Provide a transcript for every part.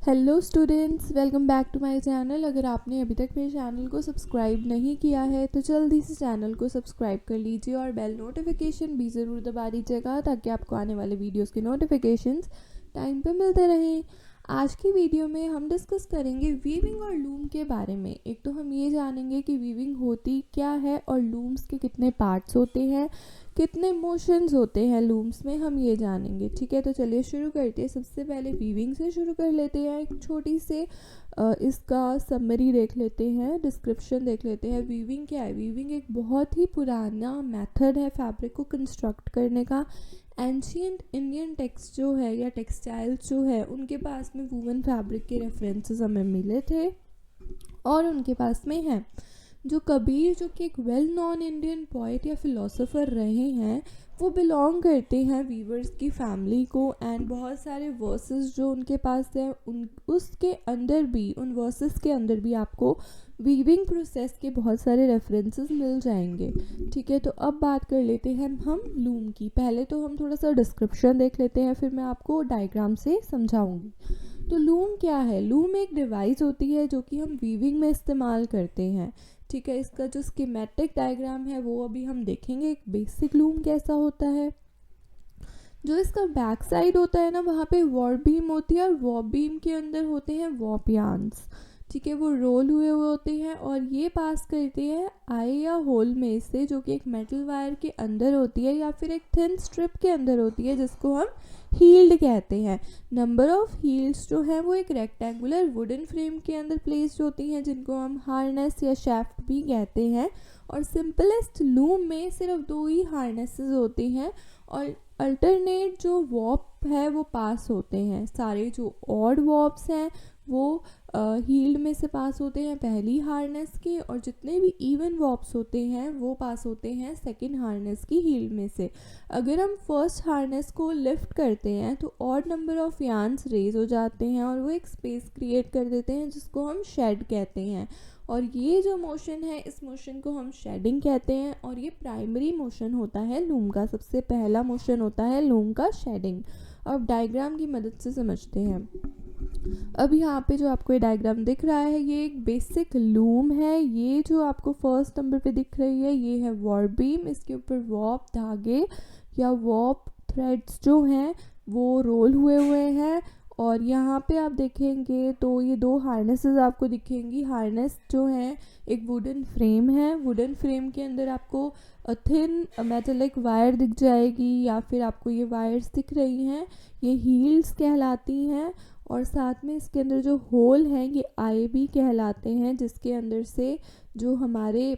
Hello students, welcome back to my channel. अगर आपने अभी तक मेरे चैनल को सब्सक्राइब नहीं किया है तो जल्दी से चैनल को सब्सक्राइब कर लीजिए और बेल नोटिफिकेशन भी ज़रूर दबा दीजिएगा ताकि आपको आने वाले वीडियोस के नोटिफिकेशंस टाइम पे मिलते रहें। आज की वीडियो में हम डिस्कस करेंगे वीविंग और लूम के बारे में। एक तो हम ये जानेंगे कि वीविंग होती क्या है और लूम्स के कितने पार्ट्स होते हैं, कितने मोशंस होते हैं लूम्स में, हम ये जानेंगे। ठीक है, तो चलिए शुरू करते हैं। सबसे पहले वीविंग से शुरू कर लेते हैं। एक छोटी से इसका समरी देख लेते हैं, डिस्क्रिप्शन देख लेते हैं। वीविंग क्या है? वीविंग एक बहुत ही पुराना मेथड है फैब्रिक को कंस्ट्रक्ट करने का। एंशियंट इंडियन टेक्स्ट जो है या टेक्सटाइल्स जो है उनके पास में वूवन फैब्रिक के रेफरेंसेस हमें मिले थे और उनके पास में है। जो कबीर, जो कि एक वेल नॉन इंडियन पोइट या फिलोसोफर रहे हैं, वो बिलोंग करते हैं वीवर्स की फैमिली को। एंड बहुत सारे वर्सेस जो उनके पास है उन उसके अंदर भी, उन वर्सेस के अंदर भी आपको वीविंग प्रोसेस के बहुत सारे रेफरेंसेस मिल जाएंगे। ठीक है, तो अब बात कर लेते हैं हम लूम की। पहले तो हम थोड़ा सा डिस्क्रिप्शन देख लेते हैं, फिर मैं आपको डायग्राम से समझाऊंगी। तो लूम क्या है? लूम एक डिवाइस होती है जो कि हम वीविंग में इस्तेमाल करते हैं। ठीक है, इसका जो स्कीमेटिक डायग्राम है वो अभी हम देखेंगे। एक बेसिक लूम कैसा होता है। जो इसका बैक साइड होता है ना, वहाँ पे वॉर्प बीम होती है और वॉर्प बीम के अंदर होते हैं वॉर्प यार्न्स। ठीक है, वो रोल हुए होते हैं और ये पास करते हैं आई या होल में से, जो कि एक मेटल वायर के अंदर होती है या फिर एक थिन स्ट्रिप के अंदर होती है, जिसको हम हील्ड कहते हैं। नंबर ऑफ हील्ड्स जो हैं वो एक रेक्टेंगुलर वुडन फ्रेम के अंदर प्लेस्ड होती हैं, जिनको हम हार्नेस या शैफ्ट भी कहते हैं। और सिंपलेस्ट लूम में सिर्फ 2 ही हार्नेसेस होते हैं और अल्टरनेट जो वॉर्प है वो पास होते हैं। सारे जो ऑड वॉर्प्स हैं वो हील्ड में से पास होते हैं पहली हार्नेस के, और जितने भी इवन वॉर्प्स होते हैं वो पास होते हैं सेकंड हार्नेस की हील्ड में से। अगर हम फर्स्ट हार्नेस को लिफ्ट करते हैं तो odd number of yarns raise हो जाते हैं और वो एक स्पेस क्रिएट कर देते हैं जिसको हम शेड कहते हैं। और ये जो मोशन है, इस मोशन को हम शेडिंग कहते हैं और ये प्राइमरी मोशन होता है लूम का। सबसे पहला मोशन होता है लूम का शेडिंग। अब डायग्राम की मदद से समझते हैं। अब यहाँ पे जो आपको ये डायग्राम दिख रहा है ये एक बेसिक लूम है। ये जो आपको फर्स्ट नंबर पे दिख रही है ये है वॉर्प बीम। इसके ऊपर वॉर्प धागे या वॉर्प थ्रेड्स जो हैं वो रोल हुए हैं। और यहाँ पे आप देखेंगे तो ये 2 हार्नेसेस आपको दिखेंगी। हार्नेस जो है एक वुडन फ्रेम है। वुडन फ्रेम के अंदर आपको थिन मेटेलिक वायर दिख जाएगी या फिर आपको ये वायर्स दिख रही हैं, ये हील्स कहलाती हैं। और साथ में इसके अंदर जो होल हैं ये आई भी कहलाते हैं, जिसके अंदर से जो हमारे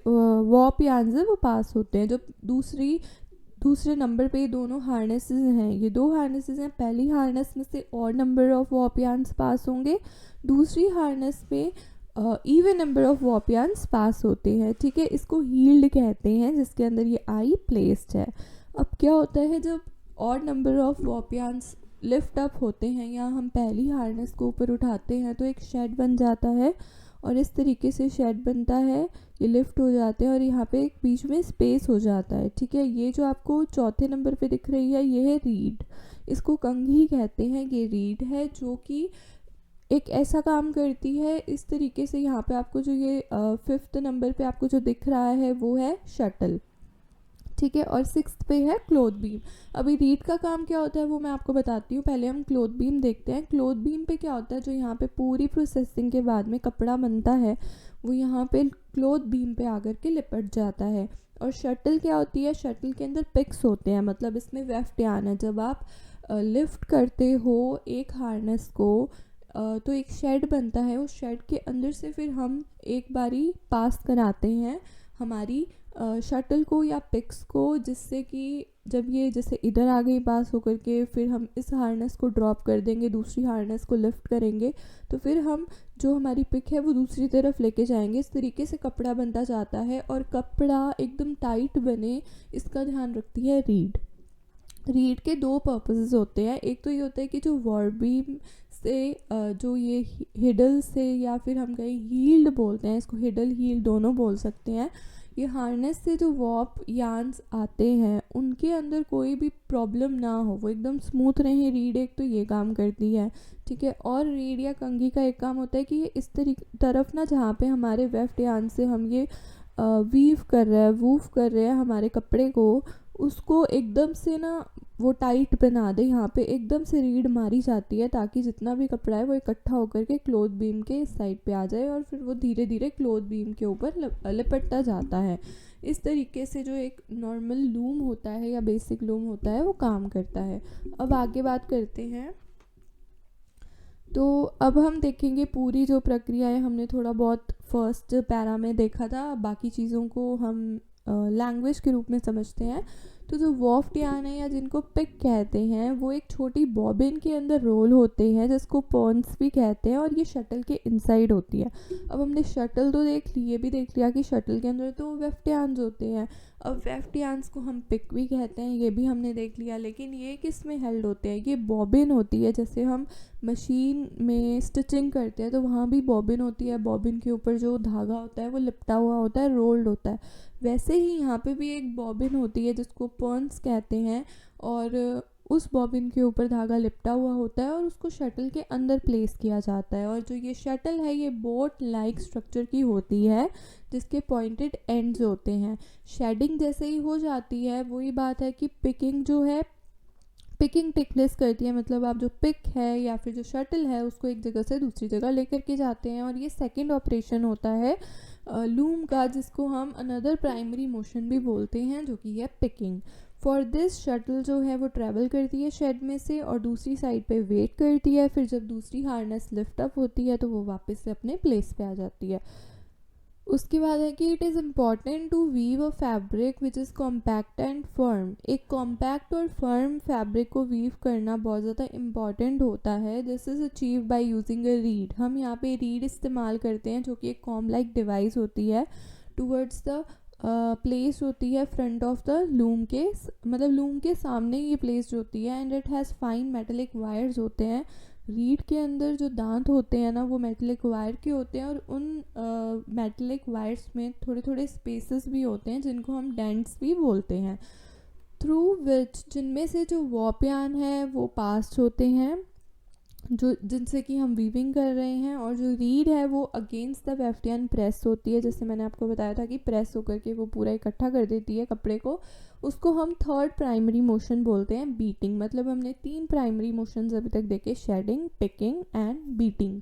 वॉर्प यार्न्स है वो पास होते हैं। जो दूसरे नंबर पे ये दोनों हार्नेसेस हैं, ये 2 हार्नेसेस हैं। पहली हार्नेस में से और नंबर ऑफ वॉर्प यार्न्स पास होंगे, दूसरी हार्नेस पे even number of warp yarns पास होते हैं। ठीक है, इसको हील्ड कहते हैं जिसके अंदर ये आई प्लेस्ड है। अब क्या होता है, जब और number of warp yarns lift up होते हैं या हम पहली हार्नेस को ऊपर उठाते हैं तो एक शेड बन जाता है और इस तरीके से शेड बनता है। ये लिफ्ट हो जाते हैं और यहाँ पे एक बीच में स्पेस हो जाता है। ठीक है, ये जो आपको चौथे नंबर पे दिख रही है ये है रीड। इसको कंघी कहते हैं। ये रीड है जो कि एक ऐसा काम करती है इस तरीके से। यहाँ पे आपको जो ये 5th नंबर पे आपको जो दिख रहा है वो है शटल। ठीक है, और 6th पे है क्लोथ बीम। अभी रीड का काम क्या होता है वो मैं आपको बताती हूँ। पहले हम क्लोथ बीम देखते हैं। क्लोथ बीम पे क्या होता है, जो यहाँ पे पूरी प्रोसेसिंग के बाद में कपड़ा बनता है वो यहाँ पे क्लोथ बीम पे आकर के लिपट जाता है। और शटल क्या होती है, शटल के अंदर पिक्स होते हैं, मतलब इसमें वेफ्ट यार्न है। जब आप लिफ्ट करते हो एक हार्नेस को तो एक शेड बनता है। उस शेड के अंदर से फिर हम एक बारी पास कराते हैं हमारी शटल को या पिक्स को, जिससे कि जब ये जैसे इधर आ गई पास होकर के फिर हम इस हार्नेस को ड्रॉप कर देंगे, दूसरी हार्नेस को लिफ्ट करेंगे तो फिर हम जो हमारी पिक है वो दूसरी तरफ लेके जाएंगे। इस तरीके से कपड़ा बनता जाता है और कपड़ा एकदम टाइट बने इसका ध्यान रखती है रीड। रीड के 2 पर्पसेस होते हैं। एक तो ये होता है कि जो वॉर्प बीम से जो ये हिडल से या फिर हम कहीं हील्ड बोलते हैं, इसको हिडल हील्ड दोनों बोल सकते हैं। ये हार्नेस से जो वॉप यार्न्स आते हैं उनके अंदर कोई भी प्रॉब्लम ना हो, वो एकदम स्मूथ रहे रीड, एक तो ये काम करती है, ठीक है। और रीड या कंघी का एक काम होता है कि ये इस तरफ ना, जहाँ पे हमारे वेफ्ट यार्न से हम ये वूव कर रहे हैं हमारे कपड़े को, उसको एकदम से ना वो टाइट बना दे। यहाँ पे एकदम से रीड मारी जाती है ताकि जितना भी कपड़ा है वो इकट्ठा होकर के क्लोथ बीम के इस साइड पे आ जाए और फिर वो धीरे धीरे क्लोथ बीम के ऊपर लिपटता जाता है। इस तरीके से जो एक नॉर्मल लूम होता है या बेसिक लूम होता है वो काम करता है। अब आगे बात करते हैं। तो अब हम देखेंगे पूरी जो प्रक्रिया है, हमने थोड़ा बहुत फर्स्ट पैरा में देखा था, बाकी चीज़ों को हम लैंग्वेज के रूप में समझते हैं। तो जो वॉफ्ट यार्न है या जिनको पिक कहते हैं, वो एक छोटी बॉबिन के अंदर रोल होते हैं जिसको पॉन्स भी कहते हैं, और ये शटल के इनसाइड होती है। अब हमने शटल तो देख ली, ये भी देख लिया कि शटल के अंदर तो वेफ्ट यार्न्स होते हैं। अब वेफ्ट यार्न्स को हम पिक भी कहते हैं, ये भी हमने देख लिया। लेकिन ये किस में हेल्ड होते हैं? ये बॉबिन होती है, जैसे हम मशीन में स्टिचिंग करते हैं तो वहाँ भी बॉबिन होती है, बॉबिन के ऊपर जो धागा होता है वो लिपटा हुआ होता है, रोल्ड होता है। वैसे ही यहाँ पे भी एक बॉबिन होती है जिसको पर्न्स कहते हैं, और उस बॉबिन के ऊपर धागा लिपटा हुआ होता है और उसको शटल के अंदर प्लेस किया जाता है। और जो ये शटल है ये बोट लाइक स्ट्रक्चर की होती है जिसके पॉइंटेड एंड्स होते हैं। शेडिंग जैसे ही हो जाती है, वही बात है कि पिकिंग जो है, पिकिंग टेक प्लेस करती है, मतलब आप जो पिक है या फिर जो शटल है उसको एक जगह से दूसरी जगह लेकर के जाते हैं। और ये सेकंड ऑपरेशन होता है लूम का, जिसको हम अनदर प्राइमरी मोशन भी बोलते हैं, जो कि है पिकिंग। फॉर दिस शटल जो है वो ट्रैवल करती है शेड में से और दूसरी साइड पे वेट करती है, फिर जब दूसरी हार्नेस लिफ्ट अप होती है तो वो वापस से अपने प्लेस पे आ जाती है। उसके बाद है कि it is important to weave a fabric which is compact and firm. एक कॉम्पैक्ट और फर्म फैब्रिक को वीव करना बहुत ज़्यादा इम्पॉर्टेंट होता है। This is achieve by using a reed. हम यहाँ पे रीड इस्तेमाल करते हैं जो कि एक कॉम लाइक डिवाइस होती है, टूवर्ड्स द प्लेस होती है फ्रंट ऑफ द लूम के, मतलब लूम के सामने ये प्लेस होती है। And it has fine metallic wires होते हैं। रीड के अंदर जो दांत होते हैं ना वो मेटेलिक वायर के होते हैं, और उन मेटेलिक वायर्स में थोड़े थोड़े स्पेसेस भी होते हैं जिनको हम डेंट्स भी बोलते हैं, थ्रू विच, जिनमें से जो वॉप यार्न है वो पास होते हैं, जो जिनसे कि हम वीविंग कर रहे हैं। और जो रीड है वो against the weft yarn press होती है, जैसे मैंने आपको बताया था कि प्रेस होकर के वो पूरा इकट्ठा कर देती है कपड़े को। उसको हम थर्ड प्राइमरी मोशन बोलते हैं, बीटिंग। मतलब हमने 3 प्राइमरी मोशंस अभी तक देखे, शेडिंग, पिकिंग एंड बीटिंग,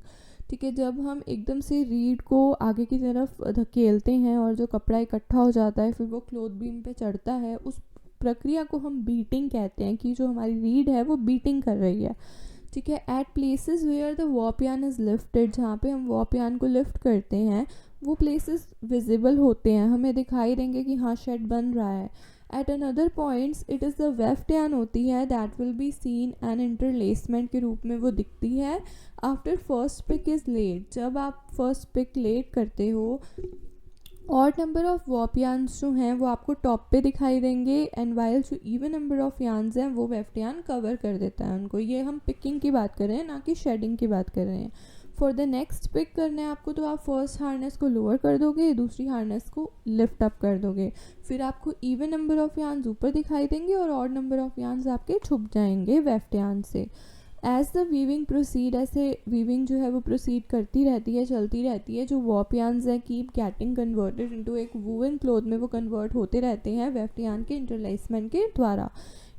ठीक है। जब हम एकदम से रीड को आगे की तरफ धकेलते हैं और जो कपड़ा इकट्ठा हो जाता है फिर वो क्लोथ बीम पे चढ़ता है, उस प्रक्रिया को हम बीटिंग कहते हैं, कि जो हमारी रीड है वो बीटिंग कर रही है, ठीक है। At places where the warp yarn is lifted, जहाँ पे हम वॉप यार्न को लिफ्ट करते हैं वो प्लेसेस विजिबल होते हैं, हमें दिखाई देंगे कि हाँ शेड बन रहा है। At another points it is the weft yarn होती है that will be seen an interlacement के रूप में वो दिखती है। After first pick is laid, जब आप फर्स्ट पिक लेड करते हो, और नंबर ऑफ वॉप यार्न्स जो हैं वो आपको टॉप पे दिखाई देंगे, एंड वाइल जो इवन नंबर ऑफ यार्न्स हैं वो वेफ्ट यार्न कवर कर देता है उनको। ये हम पिकिंग की बात कर रहे हैं, ना कि शेडिंग की बात कर रहे हैं। फॉर द नेक्स्ट पिक करना है आपको तो आप फर्स्ट हार्नेस को लोअर कर दोगे, दूसरी हार्नेस को लिफ्ट अप कर दोगे, फिर आपको इवन नंबर ऑफ यार्न्स ऊपर दिखाई देंगे और ऑड नंबर ऑफ यार्न्स आपके छुप जाएंगे वेफ्ट यार्न से। एज द वीविंग प्रोसीड, ऐसे वीविंग जो है वो प्रोसीड करती रहती है, चलती रहती है। जो वॉप यार्न्स हैं कीप गेटिंग कन्वर्टेड इनटू एक वूवन क्लॉथ में वो कन्वर्ट होते रहते हैं वेफ्ट यार्न के इंटरलेसमेंट के द्वारा।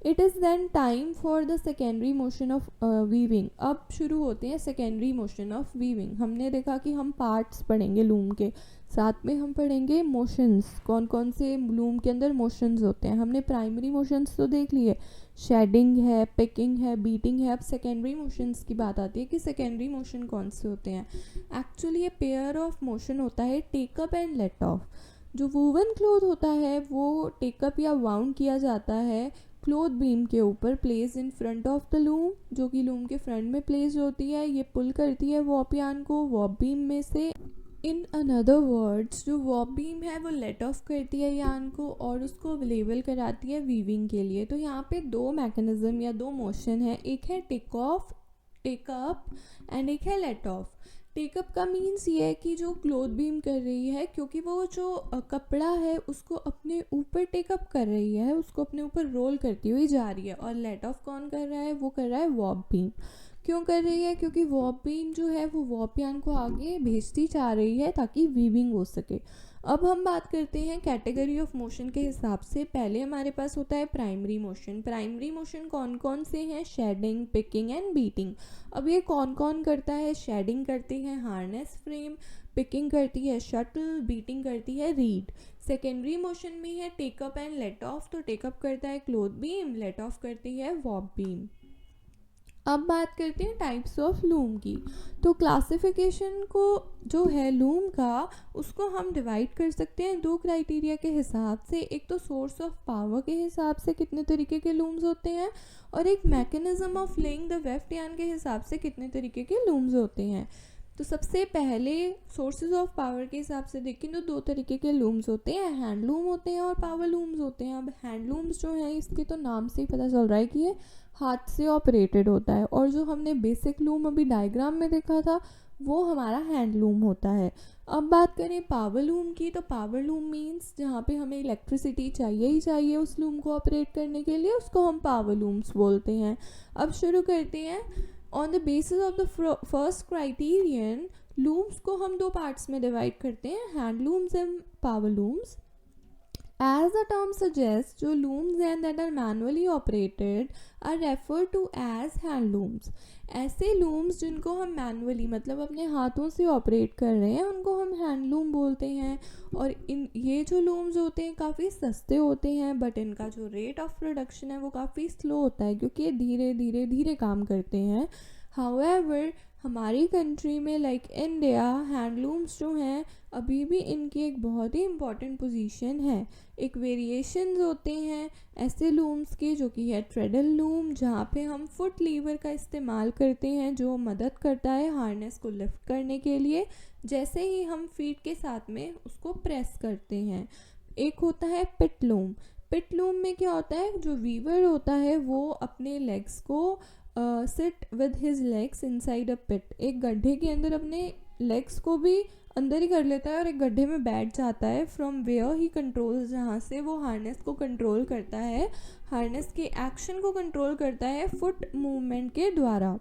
It is then time for the secondary motion of weaving. अब शुरू होते हैं सेकेंडरी मोशन ऑफ वीविंग। हमने देखा कि हम पार्ट्स पढ़ेंगे लूम के, साथ में हम पढ़ेंगे मोशंस, कौन कौन से लूम के अंदर मोशंस होते हैं। हमने प्राइमरी मोशंस तो देख लिए, शेडिंग है, पिकिंग है, बीटिंग है। अब सेकेंडरी मोशंस की बात आती है कि सेकेंडरी मोशन कौन से होते हैं। एक्चुअली ये पेयर ऑफ मोशन होता है टेकअप एंड लेट ऑफ। जो वूवन क्लॉथ होता है वो टेकअप या वाउंड किया जाता है क्लॉथ बीम के ऊपर, place in front of the loom, जो कि लूम के फ्रंट में प्लेस होती है। ये पुल करती है वॉप यार्न को वॉप बीम में से। इन अनदर वर्ड्स जो वॉप बीम है वो लेट ऑफ करती है यार्न को और उसको अवेलेबल कराती है वीविंग के लिए। तो यहाँ पे 2 मैकेनिज्म या 2 मोशन है, एक है take off, take up, and एक है लेट ऑफ। टेकअप का मीन्स ये है कि जो क्लोथ बीम कर रही है, क्योंकि वो जो कपड़ा है उसको अपने ऊपर टेकअप कर रही है, उसको अपने ऊपर रोल करती हुई जा रही है। और लेट ऑफ कौन कर रहा है? वो कर रहा है वॉर्प बीम। क्यों कर रही है? क्योंकि वॉर्प बीम जो है वो वॉर्प यान को आगे भेजती जा रही है ताकि वीविंग हो सके। अब हम बात करते हैं कैटेगरी ऑफ मोशन के हिसाब से। पहले हमारे पास होता है प्राइमरी मोशन। प्राइमरी मोशन कौन कौन से हैं? Shedding, picking and beating. अब ये कौन कौन करता है? शेडिंग करती है हार्नेस फ्रेम, पिकिंग करती है शटल, बीटिंग करती है रीड। सेकेंडरी मोशन में है टेकअप एंड लेट ऑफ। तो टेकअप करता है क्लोथ बीम, लेट ऑफ करती है वॉर्प बीम। अब बात करते हैं टाइप्स ऑफ लूम की। तो क्लासिफिकेशन को जो है लूम का, उसको हम डिवाइड कर सकते हैं दो क्राइटेरिया के हिसाब से। एक तो सोर्स ऑफ पावर के हिसाब से कितने तरीके के लूम्स होते हैं, और एक mechanism of laying the weft yarn के हिसाब से कितने तरीके के लूम्स होते हैं। तो सबसे पहले सोर्सेज ऑफ पावर के हिसाब से देखें तो दो तरीके के लूम्स होते हैं, हैंडलूम होते हैं और पावर लूम्स होते हैं। अब हैंडलूम्स जो हैं, इसके तो नाम से ही पता चल रहा है कि ये हाथ से ऑपरेटेड होता है, और जो हमने बेसिक लूम अभी डायग्राम में देखा था वो हमारा हैंडलूम होता है। अब बात करें पावर लूम की, तो पावर लूम मीन्स जहाँ पे हमें इलेक्ट्रिसिटी चाहिए ही चाहिए उस लूम को ऑपरेट करने के लिए, उसको हम पावर लूम्स बोलते हैं। अब शुरू करते हैं। On the basis of the first criterion, looms को हम दो पार्ट्स में डिवाइड करते हैं, handlooms and power looms. As the term suggests, जो looms हैं that are manually operated are referred to as hand looms. ऐसे looms जिनको हम मैनुअली मतलब अपने हाथों से ऑपरेट कर रहे हैं उनको हम हैंड लूम बोलते हैं। और ये जो लूम्स होते हैं काफ़ी सस्ते होते हैं, बट इनका जो रेट ऑफ प्रोडक्शन है वो काफ़ी स्लो होता है क्योंकि ये धीरे धीरे धीरे काम करते हैं। हाउएवर हमारी कंट्री में लाइक इंडिया, हैंडलूम्स जो हैं अभी भी इनकी एक बहुत ही इम्पॉर्टेंट पोजीशन है। एक वेरिएशंस होते हैं ऐसे लूम्स के जो कि है ट्रेडल लूम, जहाँ पे हम फुट लीवर का इस्तेमाल करते हैं जो मदद करता है हार्नेस को लिफ्ट करने के लिए, जैसे ही हम फीट के साथ में उसको प्रेस करते हैं। एक होता है पिट लूम। पिट लूम में क्या होता है, जो वीवर होता है वो अपने लेग्स को sit with his legs inside a pit, एक गड्ढे के अंदर अपने लेग्स को भी अंदर ही कर लेता है और एक गड्ढे में बैठ जाता है। फ्रॉम वेयर ही कंट्रोल्स, जहाँ से वो हार्नेस को कंट्रोल करता है, हार्नेस के एक्शन को कंट्रोल करता है फुट मूवमेंट के द्वारा।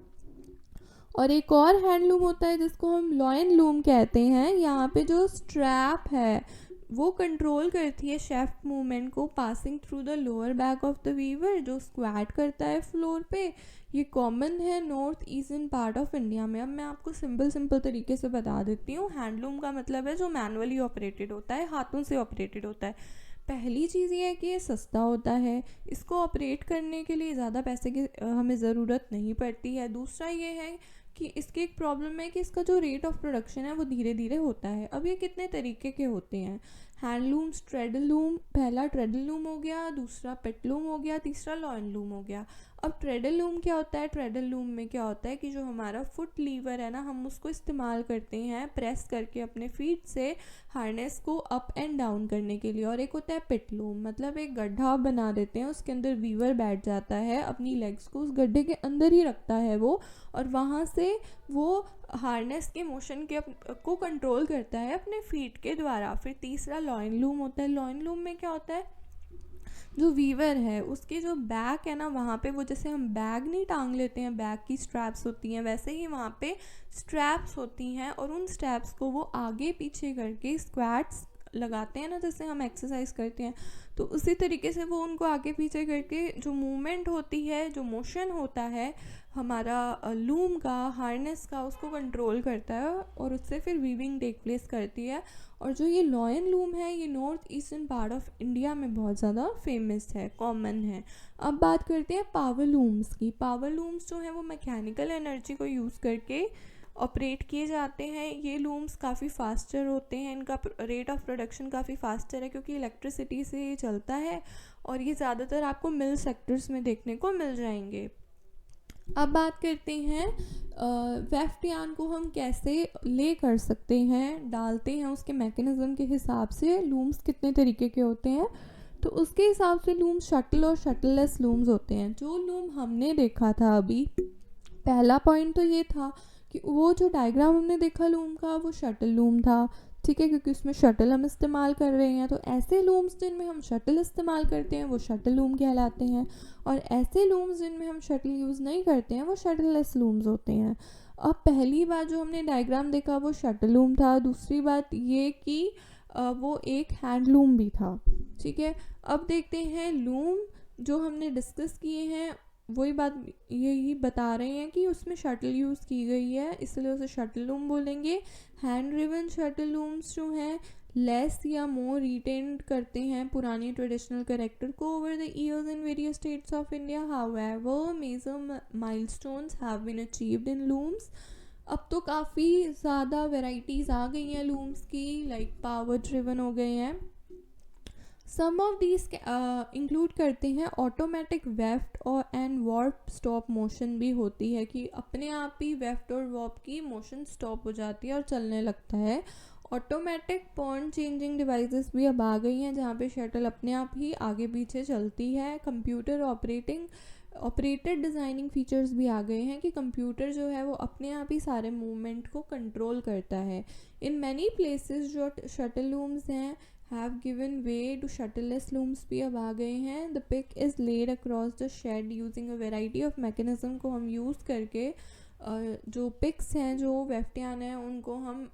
और एक और हैंडलूम होता है जिसको हम लॉयन लूम कहते हैं। यहाँ पे जो स्ट्रैप है वो कंट्रोल करती है शेफ्ट मूवमेंट को passing through the lower back of the weaver, जो स्क्वाट करता है फ्लोर पे। ये कॉमन है north eastern part of India में। अब मैं आपको सिंपल तरीके से बता देती हूँ। हैंडलूम का मतलब है जो मैनुअली ऑपरेटेड होता है, हाथों से ऑपरेटेड होता है। पहली चीज़ ये है कि ये सस्ता होता है, इसको ऑपरेट करने के लिए ज़्यादा पैसे की हमें ज़रूरत नहीं पड़ती है। दूसरा ये है कि इसकी एक प्रॉब्लम है कि इसका जो रेट ऑफ प्रोडक्शन है वो धीरे धीरे होता है। अब ये कितने तरीके के होते हैं? हैंडलूम्स, ट्रेडल लूम, पहला ट्रेडल लूम हो गया, दूसरा पिट लूम हो गया, तीसरा लॉयन लूम हो गया। अब ट्रेडल लूम क्या होता है? ट्रेडल लूम में क्या होता है कि जो हमारा फुट लीवर है ना, हम उसको इस्तेमाल करते हैं प्रेस करके अपने फीट से हार्नेस को अप एंड डाउन करने के लिए। और एक होता है पिट लूम, मतलब एक गड्ढा बना देते हैं, उसके अंदर वीवर बैठ जाता है, अपनी लेग्स को उस गड्ढे के अंदर ही रखता है वो, और वहाँ से वो हार्नेस के मोशन के को कंट्रोल करता है अपने फीट के द्वारा। फिर तीसरा लॉयन लूम होता है। लॉयन लूम में क्या होता है, जो वीवर है उसके जो बैक है ना, वहाँ पे वो जैसे हम बैग नहीं टांग लेते हैं, बैग की स्ट्रैप्स होती हैं, वैसे ही वहाँ पे स्ट्रैप्स होती हैं, और उन स्ट्रैप्स को वो आगे पीछे करके स्क्वाट्स लगाते हैं ना, जैसे हम एक्सरसाइज करते हैं, तो उसी तरीके से वो उनको आगे पीछे करके जो मूवमेंट होती है, जो मोशन होता है हमारा लूम का, हार्नेस का, उसको कंट्रोल करता है और उससे फिर वीविंग टेक प्लेस करती है। और जो ये लॉयन लूम है ये north eastern part of India में बहुत ज़्यादा फेमस है, कॉमन है। अब बात करते हैं पावर लूम्स की। पावर लूम्स जो हैं वो मैकेनिकल एनर्जी को यूज़ करके ऑपरेट किए जाते हैं। ये लूम्स काफ़ी फास्टर होते हैं, इनका रेट ऑफ प्रोडक्शन काफ़ी फास्टर है क्योंकि इलेक्ट्रिसिटी से ये चलता है, और ये ज़्यादातर आपको मिल सेक्टर्स में देखने को मिल जाएंगे। अब बात करते हैं वेफ्ट यार्न को हम कैसे ले कर सकते हैं, डालते हैं, उसके मैकेनिज्म के हिसाब से लूम्स कितने तरीके के होते हैं। तो उसके हिसाब से लूम्स शटल और शटललेस लूम्स होते हैं। जो लूम हमने देखा था अभी, पहला पॉइंट तो ये था कि वो जो डायग्राम हमने देखा लूम का वो शटल लूम था, ठीक है, क्योंकि उसमें शटल हम इस्तेमाल कर रहे हैं। तो ऐसे लूम्स जिनमें हम शटल इस्तेमाल करते हैं वो शटल लूम कहलाते हैं, और ऐसे लूम्स जिनमें हम शटल यूज़ नहीं करते हैं वो शटललेस लूम्स होते हैं। अब पहली बात जो हमने डायग्राम देखा वो शटल लूम था, दूसरी बात ये कि वो एक हैंडलूम भी था, ठीक है। अब देखते हैं लूम जो हमने डिस्कस किए हैं वही बात यही बता रहे हैं कि उसमें शटल यूज़ की गई है, इसलिए उसे शटल लूम बोलेंगे। हैंड ड्रिवन शटल लूम्स जो हैं लेस या मोर रिटेन करते हैं पुरानी ट्रेडिशनल करेक्टर को over the years in various states of India. However major milestones have been achieved in looms. अब तो काफ़ी ज़्यादा वेराइटीज़ आ गई हैं लूम्स की, लाइक पावर ड्रिवन हो गए हैं। सम ऑफ दीज इंक्लूड करते हैं ऑटोमेटिक वेफ्ट और एंड वार्प स्टॉप मोशन भी होती है, कि अपने आप ही वेफ्ट और वार्प की मोशन स्टॉप हो जाती है और चलने लगता है। ऑटोमेटिक पॉइंट चेंजिंग डिवाइसेस भी अब आ गई हैं जहाँ पे शटल अपने आप ही आगे पीछे चलती है। कंप्यूटर ऑपरेटेड डिज़ाइनिंग फीचर्स भी आ गए हैं कि कंप्यूटर जो है वो अपने आप ही सारे मूवमेंट को कंट्रोल करता है। इन मैनी प्लेसेस जो शटल लूम्स हैं have given way to shuttleless looms भी अब आ गए हैं। The pick is laid across the shed using a variety of mechanism को हम यूज़ करके जो पिक्स हैं जो वेफ्टियान हैं उनको हम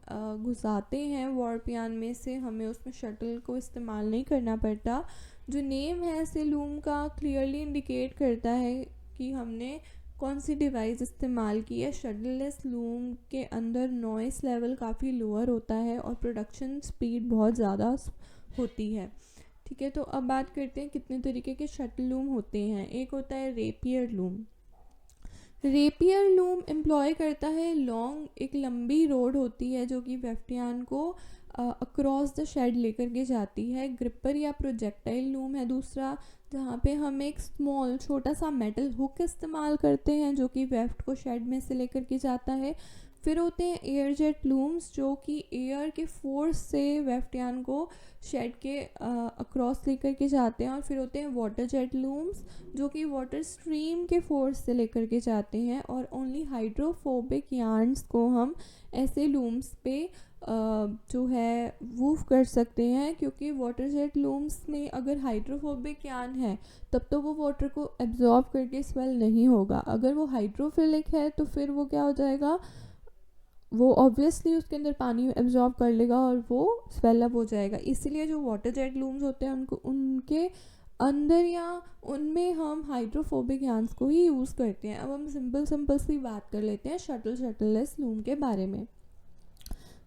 घुसाते हैं वार्पियान में से, हमें उसमें शटल को इस्तेमाल नहीं करना पड़ता। जो नेम है ऐसे लूम का क्लियरली इंडिकेट करता है कि हमने कौन सी डिवाइस इस्तेमाल की है। शटललेस लूम के अंदर नॉइस लेवल काफ़ी लोअर होता है और प्रोडक्शन स्पीड बहुत ज़्यादा होती है, ठीक है। तो अब बात करते हैं कितने तरीके के शटल लूम होते हैं। एक होता है rapier loom. Rapier loom employ करता है एक लंबी रोड होती है जो कि वेफ्टियान को अक्रॉस द शेड लेकर के जाती है। ग्रिपर या प्रोजेक्टाइल लूम है दूसरा, जहाँ पे हम एक स्मॉल छोटा सा मेटल हुक इस्तेमाल करते हैं जो कि वेफ्ट को शेड में से लेकर के जाता है। फिर होते हैं एयर जेट लूम्स जो कि एयर के फोर्स से वेफ्टियान को शेड के अक्रॉस लेकर के जाते हैं। और फिर होते हैं वाटर जेट लूम्स जो कि वाटर स्ट्रीम के फोर्स से लेकर के जाते हैं। और ओनली हाइड्रोफोबिक यार्न्स को हम ऐसे लूम्स पे जो है वूव कर सकते हैं, क्योंकि वाटर जेट लूम्स में अगर हाइड्रोफोबिक यार्न है तब तो वो वाटर को एब्जॉर्ब करके स्वेल नहीं होगा। अगर वो हाइड्रोफिलिक है तो फिर वो क्या हो जाएगा, वो ऑब्वियसली उसके अंदर पानी एब्जॉर्ब कर लेगा और वो स्वेल अप हो जाएगा। इसीलिए जो वाटर जेट लूम्स होते हैं उनके अंदर या उनमें हम हाइड्रोफोबिक यार्न्स को ही यूज़ करते हैं। अब हम सिंपल सी बात कर लेते हैं शटललेस लूम के बारे में।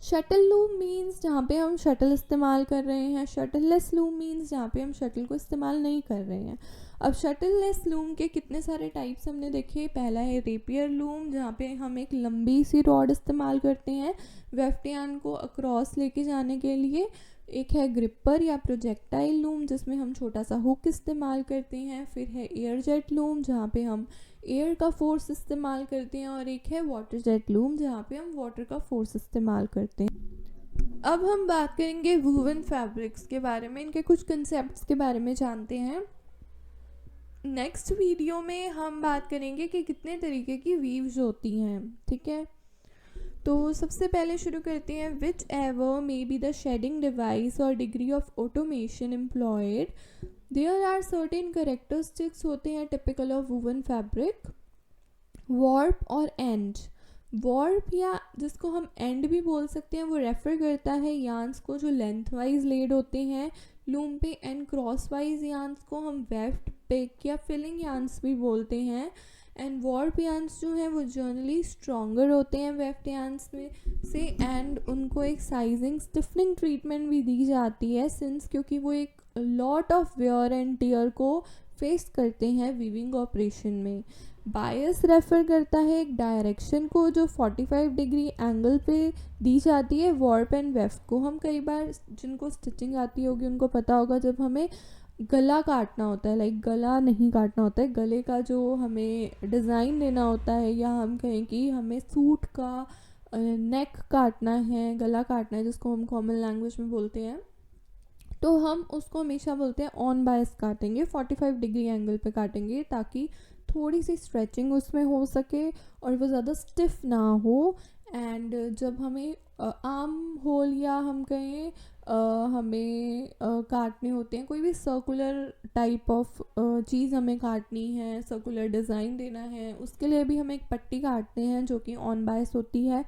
शटल लूम मीन्स जहाँ पे हम शटल इस्तेमाल कर रहे हैं। शटललेस लूम मीन्स जहाँ पे हम शटल को इस्तेमाल नहीं कर रहे हैं। अब शटललेस लूम के कितने सारे टाइप्स हमने देखे। पहला है रेपियर लूम जहाँ पे हम एक लंबी सी रॉड इस्तेमाल करते हैं वेफ्टियान को अक्रॉस लेके जाने के लिए। एक है ग्रिपर या प्रोजेक्टाइल लूम जिसमें हम छोटा सा हुक इस्तेमाल करते हैं। फिर है एयर जेट लूम जहाँ पे हम एयर का फोर्स इस्तेमाल करते हैं। और एक है वाटर जेट लूम जहाँ पे हम वाटर का फोर्स इस्तेमाल करते हैं। अब हम बात करेंगे वूवन फैब्रिक्स के बारे में, इनके कुछ कंसेप्ट्स के बारे में जानते हैं। नेक्स्ट वीडियो में हम बात करेंगे कि कितने तरीके की वीव्स होती हैं, ठीक है। तो सबसे पहले शुरू करते हैं। Whichever may be the shedding device और degree of automation employed, there are certain characteristics होते हैं typical of woven fabric. Warp और एंड। वॉर्प या जिसको हम एंड भी बोल सकते हैं वो रेफर करता है यार्न्स को जो लेंथ वाइज लेड होते हैं लूम पे। एंड क्रॉस वाइज यार्न्स को हम वेफ्ट, पिक या फिलिंग यार्न्स भी बोलते हैं। एंड वॉर्प यार्न्स जो हैं वो जनरली स्ट्रॉन्गर होते हैं वेफ्ट यार्न्स में से। एंड उनको एक साइजिंग स्टिफनिंग ट्रीटमेंट भी दी जाती है सिंस क्योंकि वो एक lot of wear and tear को फेस करते हैं वीविंग ऑपरेशन में। बायस रेफर करता है एक डायरेक्शन को जो 45 डिग्री एंगल पे दी जाती है वॉर्प एंड वेफ्ट को। हम कई बार जिनको स्टिचिंग आती होगी उनको पता होगा जब हमें गला काटना होता है, लाइक गला नहीं काटना होता है, गले का जो हमें डिज़ाइन देना होता है, या हम कहें कि हमें सूट का नेक काटना है, गला काटना है जिसको हम कॉमन लैंग्वेज में बोलते हैं, तो हम उसको हमेशा बोलते हैं ऑन बायस काटेंगे, 45 डिग्री एंगल पे काटेंगे ताकि थोड़ी सी स्ट्रेचिंग उसमें हो सके और वो ज़्यादा स्टिफ ना हो। एंड जब हमें आर्म होल या हम कहें हमें काटने होते हैं, कोई भी सर्कुलर टाइप ऑफ चीज़ हमें काटनी है, सर्कुलर डिज़ाइन देना है, उसके लिए भी हम एक पट्टी काटते हैं जो कि ऑन बायस होती है।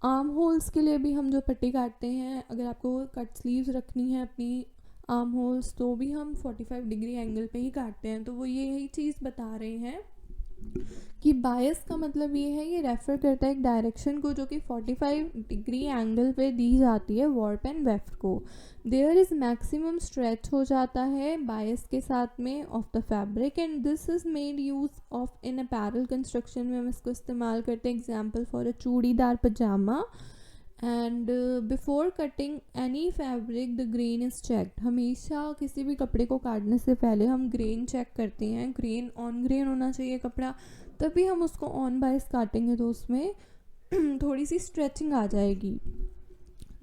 आर्म होल्स के लिए भी हम जो पट्टी काटते हैं, अगर आपको कट स्लीव्स रखनी है अपनी आर्म होल्स, तो भी हम 45 डिग्री एंगल पे ही काटते हैं। तो वो यही चीज़ बता रहे हैं कि बायस का मतलब ये है, ये रेफर करता है एक डायरेक्शन को जो कि 45 डिग्री एंगल पे दी जाती है वार्प एंड वेफ्ट को। देयर इज़ मैक्सिमम स्ट्रेच हो जाता है बायस के साथ में of the fabric, and this is made use of in apparel construction में हम इसको इस्तेमाल करते हैं। Example for a churidar pyjama. And before cutting any fabric the grain is checked. हमेशा किसी भी कपड़े को काटने से पहले हम ग्रेन चेक करते हैं, ग्रेन ऑन ग्रेन होना चाहिए कपड़ा, तभी हम उसको ऑन बायस काटेंगे तो उसमें थोड़ी सी स्ट्रेचिंग आ जाएगी।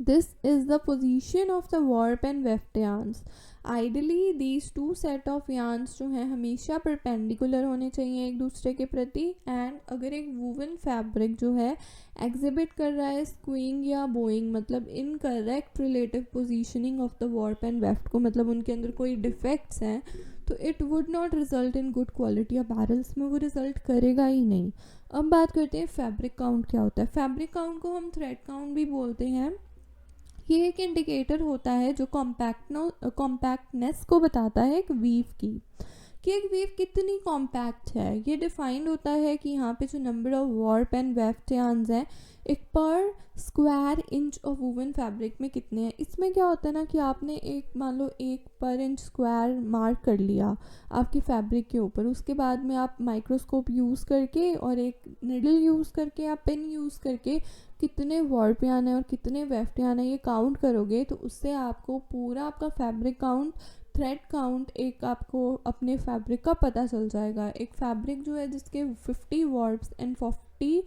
This is the position of the warp and weft yarns. Ideally these two set of yarns जो हैं हमेशा परपेंडिकुलर होने चाहिए एक दूसरे के प्रति। एंड अगर एक वूवन फैब्रिक जो है एग्जिबिट कर रहा है स्क्यूइंग या बोइंग, मतलब incorrect relative positioning of the warp and weft को, मतलब उनके अंदर कोई डिफेक्ट्स हैं, तो it would not result in good quality apparels में वो रिजल्ट करेगा ही नहीं। अब बात करते हैं फैब्रिक काउंट क्या होता है। फैब्रिक काउंट को हम थ्रेड काउंट भी बोलते हैं। ये एक इंडिकेटर होता है जो कॉम्पैक्टनेस को बताता है एक वीव की, कि एक वीव कितनी कॉम्पैक्ट है। ये डिफाइंड होता है कि यहाँ पे जो number of warp and weft yarns हैं एक पर square inch of woven fabric में कितने हैं। इसमें क्या होता है ना कि आपने एक मान लो 1 पर इंच स्क्वायर मार्क कर लिया आपकी फैब्रिक के ऊपर, उसके बाद में आप माइक्रोस्कोप यूज़ करके और एक निडल यूज़ करके या पेन यूज़ करके कितने वार्प यार्न है और कितने वेफ्ट यार्न है ये काउंट करोगे, तो उससे आपको पूरा आपका फैब्रिक काउंट, थ्रेड काउंट एक आपको अपने फैब्रिक का पता चल जाएगा। एक फैब्रिक जो है जिसके 50 वार्प्स एंड 40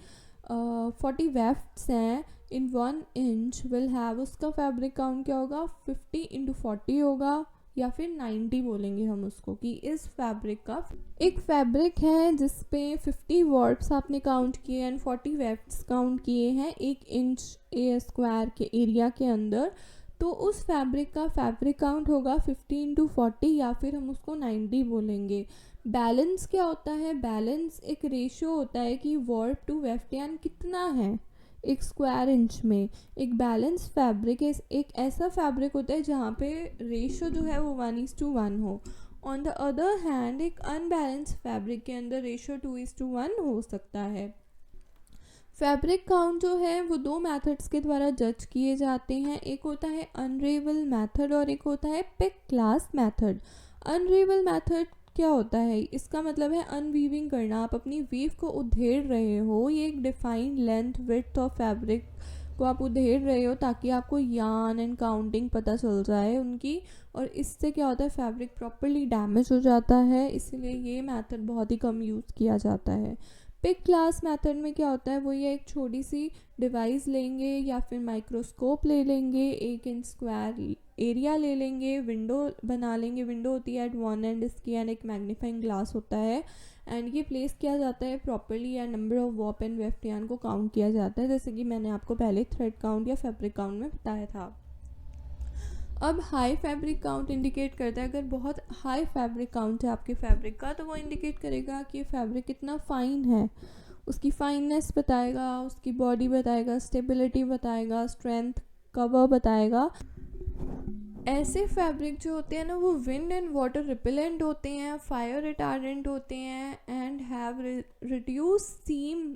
वेफ्ट्स हैं इन 1 इंच विल हैव, उसका फैब्रिक काउंट क्या होगा, 50 × 40 होगा या फिर 90 बोलेंगे हम उसको, कि इस फैब्रिक का एक फैब्रिक है जिस पे 50 वार्प्स आपने काउंट किए एंड 40 वेफ्ट्स काउंट किए हैं 1 इंच स्क्वायर के एरिया के अंदर, तो उस फैब्रिक का फैब्रिक काउंट होगा 50 × 40 या फिर हम उसको 90 बोलेंगे। बैलेंस क्या होता है, बैलेंस एक रेशियो होता है कि वार्प टू वेफ्ट यार्न कितना है एक स्क्वायर इंच में। एक बैलेंस फैब्रिक एक ऐसा फैब्रिक होता है जहाँ पे रेशियो जो है वो 1:1 हो। ऑन द अदर हैंड एक अनबैलेंस फैब्रिक के अंदर रेशियो 2:1 हो सकता है। फैब्रिक काउंट जो है वो 2 मेथड्स के द्वारा जज किए जाते हैं, एक होता है अनरेवल मेथड और एक होता है pick glass method. Unravel method क्या होता है, इसका मतलब है अनवीविंग करना, आप अपनी वीव को उधेड़ रहे हो, ये एक defined length width of fabric को आप उधेड़ रहे हो ताकि आपको यार्न एंड काउंटिंग पता चल जाए उनकी, और इससे क्या होता है फैब्रिक प्रॉपर्ली डैमेज हो जाता है, इसलिए ये मेथड बहुत ही कम यूज़ किया जाता है। पिक क्लास मेथड में क्या होता है, वो ये एक छोटी सी डिवाइस लेंगे या फिर माइक्रोस्कोप ले लेंगे, 1 इंच स्क्वायर एरिया ले लेंगे, विंडो बना लेंगे, विंडो होती है एट 1 एंड इसकी, एंड एक मैग्नीफाइंग ग्लास होता है, एंड ये प्लेस किया जाता है प्रॉपर्ली या number of warp and weft yarn को काउंट किया जाता है, जैसे कि मैंने आपको पहले थ्रेड काउंट या फैब्रिक काउंट में बताया था। अब हाई फैब्रिक काउंट इंडिकेट करता है, अगर बहुत हाई फैब्रिक काउंट है आपके फैब्रिक का तो वो इंडिकेट करेगा कि फैब्रिक कितना फ़ाइन है, उसकी फाइननेस बताएगा, उसकी बॉडी बताएगा, स्टेबिलिटी बताएगा, स्ट्रेंथ, कवर बताएगा। ऐसे फैब्रिक जो होते हैं ना वो विंड एंड वाटर रिपेलेंट होते हैं, फायर रिटार्डेंट होते हैं, and have reduce seam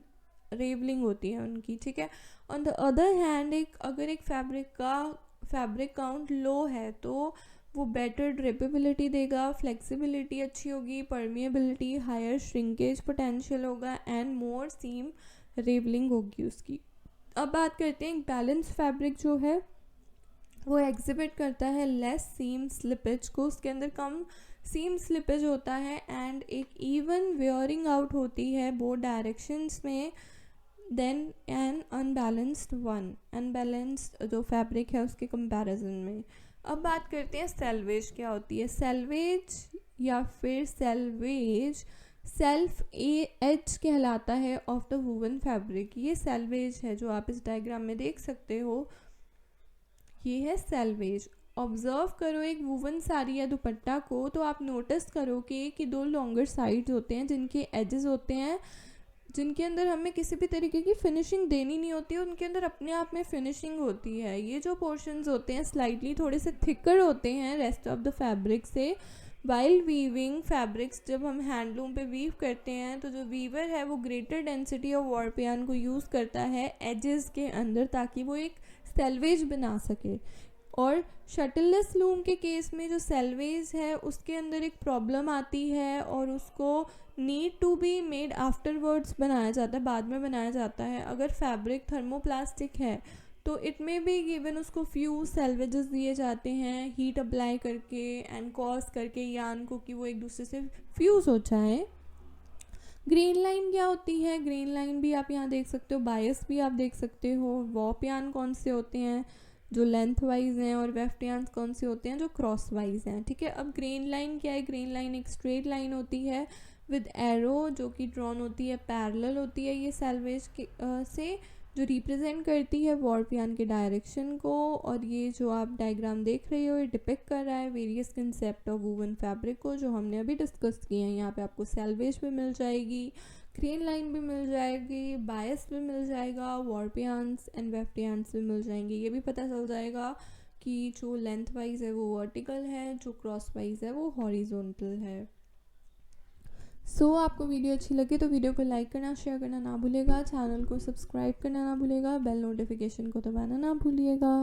revelling होती है उनकी, ठीक है। ऑन द अदर हैंड अगर एक फैब्रिक काउंट लो है तो वो बेटर ड्रेपेबिलिटी देगा, फ्लेक्सिबिलिटी अच्छी होगी, परमिएबिलिटी, हायर श्रिंकेज पोटेंशियल होगा, एंड मोर सीम रेवलिंग होगी उसकी। अब बात करते हैं बैलेंस फैब्रिक जो है वो एग्जिबिट करता है लेस सीम स्लिपेज को, उसके अंदर कम सीम स्लिपेज होता है, एंड एक इवन वेयरिंग आउट होती है बोथ डायरेक्शंस में देन एन अनबैलेंस्ड जो फैब्रिक है उसके कंपैरिजन में। अब बात करते हैं सेल्वेज क्या होती है। सेल्वेज या फिर सेल्वेज सेल्फ एज कहलाता है ऑफ द वूवन फैब्रिक। ये सेल्वेज है जो आप इस डायग्राम में देख सकते हो, ये है सेल्वेज। ऑब्जर्व करो एक वूवन साड़ी या दुपट्टा को तो आप नोटिस करोगे कि दो लॉन्गर साइड्स होते हैं जिनके एजेस होते हैं, जिनके अंदर हमें किसी भी तरीके की फिनिशिंग देनी नहीं होती है, उनके अंदर अपने आप में फिनिशिंग होती है। ये जो पोर्शंस होते हैं स्लाइटली थोड़े से थिकर होते हैं रेस्ट ऑफ द फैब्रिक से। वाइल वीविंग फैब्रिक्स, जब हम हैंडलूम पे वीव करते हैं तो जो वीवर है वो greater density of warp yarn को यूज़ करता है एजेस के अंदर ताकि वो एक सेल्वेज बना सके। और शटललेस लूम के केस में जो सेल्वेज है उसके अंदर एक प्रॉब्लम आती है और उसको need to be made afterwards बनाया जाता है, बाद में बनाया जाता है। अगर फैब्रिक थर्मोप्लास्टिक है तो इट में भी गिवन उसको फ्यू सेल्वेजेस दिए जाते हैं हीट अप्लाई करके एंड कॉज करके यार्न को कि वो एक दूसरे से फ्यूज़ हो जाए। ग्रेन लाइन क्या होती है? ग्रेन लाइन भी आप यहाँ देख सकते हो, बायस भी आप देख सकते हो। वॉर्प यार्न कौन से होते हैं जो लेंथ वाइज हैं और वेफ्ट यार्न कौन से होते हैं जो क्रॉस वाइज हैं। ठीक है, अब ग्रेन लाइन क्या है? ग्रेन लाइन एक स्ट्रेट लाइन होती है विद एरो जो कि ड्रॉन होती है, पैरेलल होती है ये सेल्वेज के से, जो रिप्रेजेंट करती है वॉर्प यार्न के डायरेक्शन को। और ये जो आप डायग्राम देख रहे हो ये डिपिक्ट कर रहा है various concept of woven fabric को जो हमने अभी डिस्कस किए हैं। यहाँ पे आपको सेल्वेज भी मिल जाएगी, ग्रेन लाइन भी मिल जाएगी, बायस भी मिल जाएगा, warp yarns and weft yarns भी मिल जाएंगे। ये भी पता चल जाएगा कि जो लेंथ वाइज है वो वर्टिकल है, जो क्रॉस वाइज है वो हॉरिजॉन्टल है। आपको वीडियो अच्छी लगे तो वीडियो को लाइक करना, शेयर करना ना भूलिएगा, चैनल को सब्सक्राइब करना ना भूलिएगा, बेल नोटिफिकेशन को दबाना ना भूलिएगा।